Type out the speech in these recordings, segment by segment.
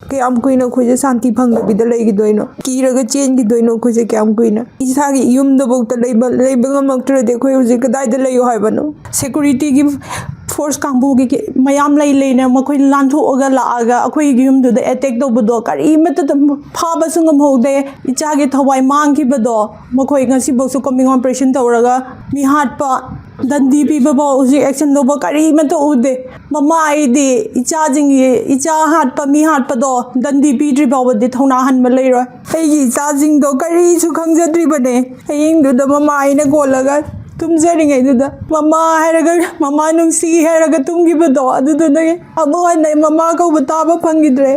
क्या कुन अखोजे शांति फंगबीद लेगिदोइनो कीरगा चेनगिदोइनो अखोजे क्या कुन इसागी युमदबौत लेबंगमक्तरदे अखोय हुजिक कदाइदा लेयो हाइबनो सिक्योरिटी की फोर्स कांबू की मयाम लेने मखोय लांथोगा लागा अखोय युमदुदा अटैक तौबदो करीमत फाबसुंगमहोदे इचागे थवाई मांगखिबदो मखोय ngasiबौसु कमिंग ऑपरेशन तौरगा मी हाटपा दंदी पीबबो हुजिक एक्शन लोबो करीमत उदे ममा आइदे इचाजिंगी इचा हाटपा मी हाटपदो दंदी पीद्रिबावदे थौना हनबा लेरो एगी इचाजिंगदो करीसु खंगजद्रिबने हयिंगदुदा ममा आइना कोलगा तुमजरिङैदुदा ममा हैरगा ममा नुंसी हैरगा तुमगिबदो अदुदुदगे अमुहनै ममा कौबा ताबा फंगिद्रे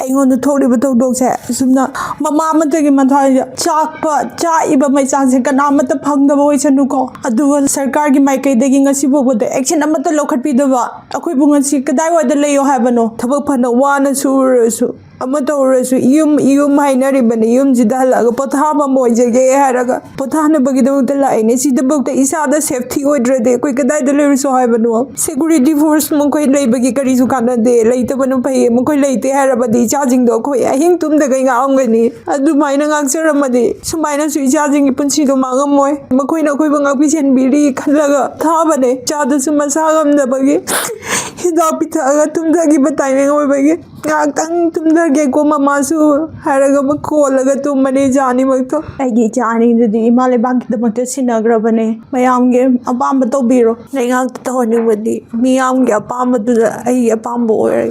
अइंगोंद थोरिबा थौदोकसे सुमना ममा मतगी मथाय चाकपा चाइबा मैचांसे कनामत फंगदबा ओइसनुको अदुगा सरकार की माइकैदगी ngasiबोबदे एक्शन अमत लौखटपिदबा अखोयबु ngasi कदाइवादा लेयो हाबनो थबक फना वाना सुरसु युम हाइनरिबने युमजिदा हलगा पोथाबा मोइजगे हारगा पोथानबगिदमत लाइने सिदबौत इसादा सेफ्टी ओइद्रदे कोइ कदाइदा लेरसो हाइबनो सिक्योरिटी फोर्स मखोय लेबगी करिसु कानदे लेइतबनो फै मखोय लेइते हारबदि चार्जिंग खोई अहिंग तुमदगै ngaamgani अदुमाइना ngaaksaramadi सुमाइना सु charging पुनसिदो मांगमोय मखोयना खोयबा ngaakपिसेनबिरि खनलगा थाबने चादसु मसागमदबगी हिदा पिथागा तुमदगी बताइने ओइबगी ngaktang tumdage ko mamasu haraga makollaga tumane jani makto aigi jani dudi imale bagi damakta sinagrabane mayamge apamba tobiro nengak tawani wadi miyamge apamba duda ai apamba oire